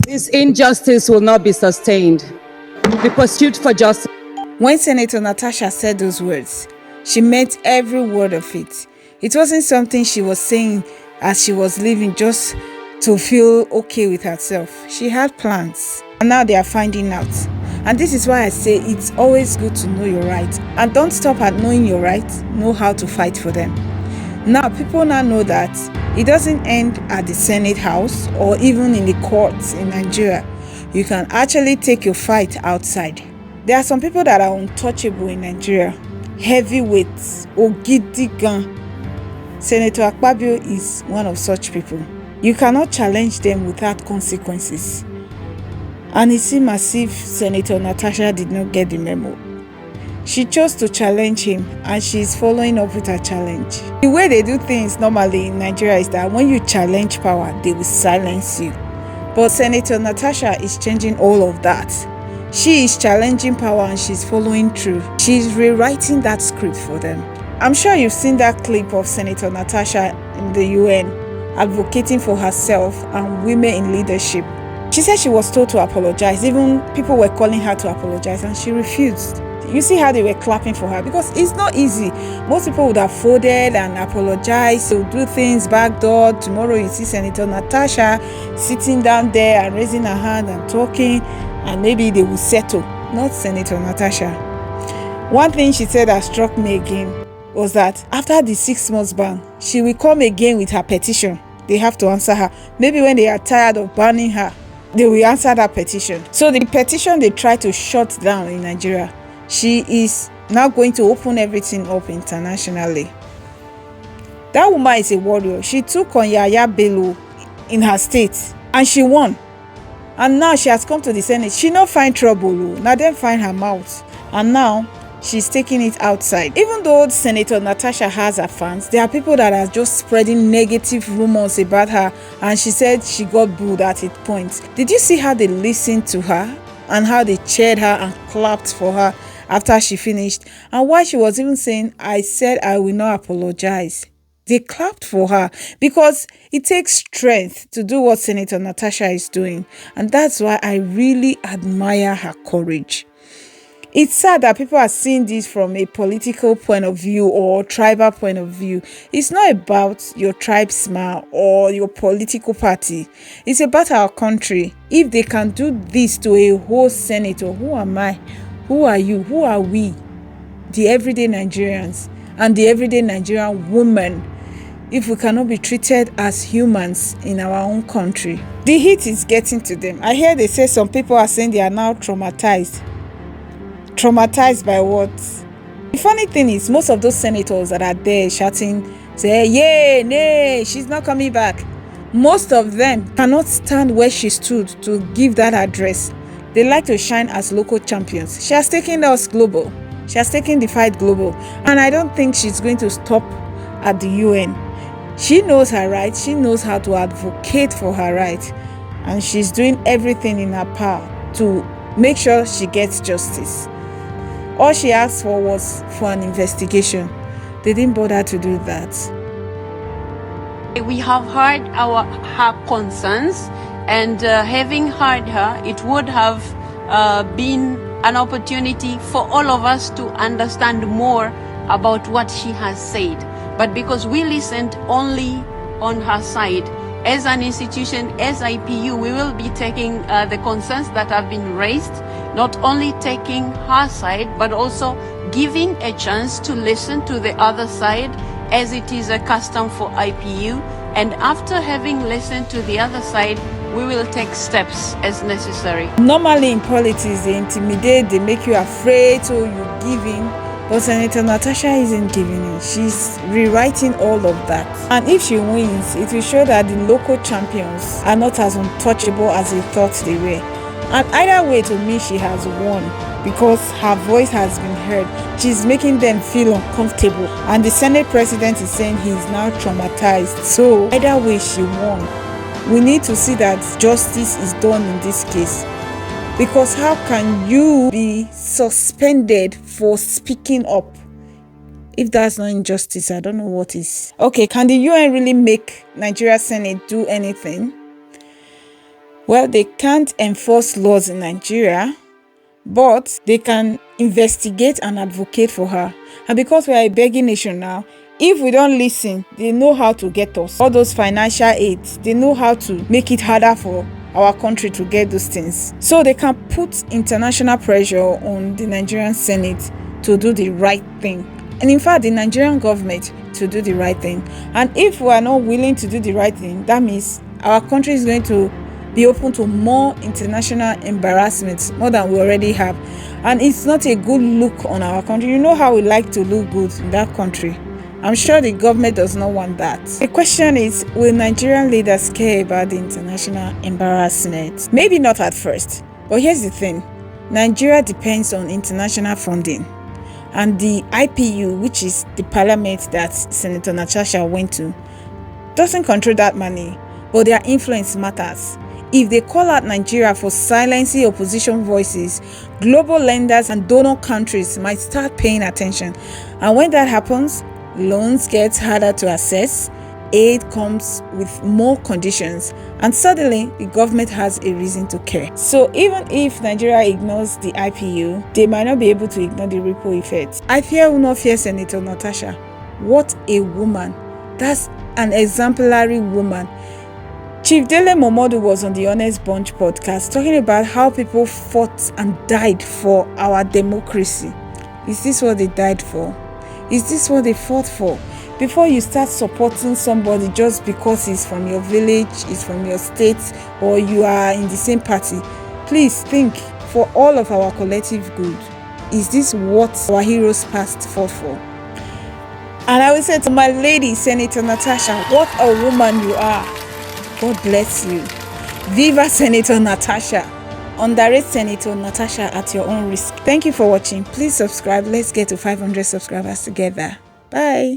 This injustice will not be sustained. The pursuit for justice. When Senator Natasha said those words, she meant every word of it. It wasn't something she was saying as she was leaving just to feel okay with herself. She had plans, and now they are finding out. And this is why I say it's always good to know your rights. And don't stop at knowing your rights, know how to fight for them. Now, people now know that it doesn't end at the Senate House or even in the courts in Nigeria. You can actually take your fight outside. There are some people that are untouchable in Nigeria. Heavyweights, Ogidigan. Senator Akpabio is one of such people. You cannot challenge them without consequences. And it seems as if Senator Natasha did not get the memo. She chose to challenge him, and she is following up with her challenge. The way they do things normally in Nigeria is that when you challenge power, they will silence you. But Senator Natasha is changing all of that. She is challenging power and she's following through. She's rewriting that script for them. I'm sure you've seen that clip of Senator Natasha in the UN advocating for herself and women in leadership. She said she was told to apologize. Even people were calling her to apologize and she refused. You see how they were clapping for her, because it's not easy. Most people would have folded and apologized. They would do things backdoor. Tomorrow you see Senator Natasha sitting down there and raising her hand and talking, and maybe they will settle. Not Senator Natasha. One thing she said that struck me again was that after the 6 months ban, she will come again with her petition. They have to answer her. Maybe when they are tired of banning her, they will answer that petition. So the petition they try to shut down in Nigeria, she is now going to open everything up internationally. That woman is a warrior. She took on Yaya Bello in her state and she won. And now she has come to the Senate. She not find trouble. Now then find her mouth. And now she's taking it outside. Even though Senator Natasha has her fans, there are people that are just spreading negative rumors about her. And she said she got booed at it point. Did you see how they listened to her and how they cheered her and clapped for her after she finished? And why she was even saying, I said I will not apologize. They clapped for her because it takes strength to do what Senator Natasha is doing. And that's why I really admire her courage. It's sad that people are seeing this from a political point of view or tribal point of view. It's not about your tribesman or your political party. It's about our country. If they can do this to a whole senator, who am I? Who are you? Who are we? The everyday Nigerians and the everyday Nigerian woman. If we cannot be treated as humans in our own country. The heat is getting to them. I hear they say some people are saying they are now traumatized. Traumatized by what? The funny thing is, most of those senators that are there shouting, say, yay, nay, she's not coming back. Most of them cannot stand where she stood to give that address. They like to shine as local champions. She has taken us global. She has taken the fight global. And I don't think she's going to stop at the UN. She knows her rights. She knows how to advocate for her rights. And she's doing everything in her power to make sure she gets justice. All she asked for was for an investigation. They didn't bother to do that. We have heard her concerns, and having heard her, it would have been an opportunity for all of us to understand more about what she has said. But because we listened only on her side, as an institution, as IPU, we will be taking the concerns that have been raised, not only taking her side, but also giving a chance to listen to the other side, as it is a custom for IPU. And after having listened to the other side, we will take steps as necessary. Normally in politics, they intimidate, they make you afraid, so you give in. But Senator Natasha isn't giving in. She's rewriting all of that. And if she wins, it will show that the local champions are not as untouchable as they thought they were. And either way, to me, she has won because her voice has been heard. She's making them feel uncomfortable. And the Senate president is saying he is now traumatized. So either way, she won. We need to see that justice is done in this case. Because how can you be suspended for speaking up? If that's not injustice, I don't know what is. Okay, can the UN really make Nigeria Senate do anything? Well, they can't enforce laws in Nigeria, but they can investigate and advocate for her. And because we are a begging nation now, if we don't listen, they know how to get us. All those financial aids, they know how to make it harder for our country to get those things. So they can put international pressure on the Nigerian Senate to do the right thing. And in fact, the Nigerian government to do the right thing. And if we are not willing to do the right thing, that means our country is going to be open to more international embarrassments, more than we already have. And it's not a good look on our country. You know how we like to look good in that country. I'm sure the government does not want that. The question is, will Nigerian leaders care about the international embarrassment? Maybe not at first, but here's the thing. Nigeria depends on international funding. And the IPU, which is the parliament that Senator Natasha went to, doesn't control that money, but their influence matters. If they call out Nigeria for silencing opposition voices, global lenders and donor countries might start paying attention. And when that happens, loans get harder to access, aid comes with more conditions, and suddenly the government has a reason to care. So even if Nigeria ignores the IPU, they might not be able to ignore the ripple effect. I fear will not fear Senator Natasha. What a woman. That's an exemplary woman. Chief Dele Momodu was on the Honest Bunch podcast talking about how people fought and died for our democracy. Is this what they died for? Is this what they fought for? Before you start supporting somebody just because he's from your village, he's from your state, or you are in the same party, please think for all of our collective good. Is this what our heroes past fought for? And I will say to my lady, Senator Natasha, what a woman you are. God bless you. Viva Senator Natasha. Underrate Senator Natasha at your own risk. Thank you for watching. Please subscribe. Let's get to 500 subscribers together. Bye.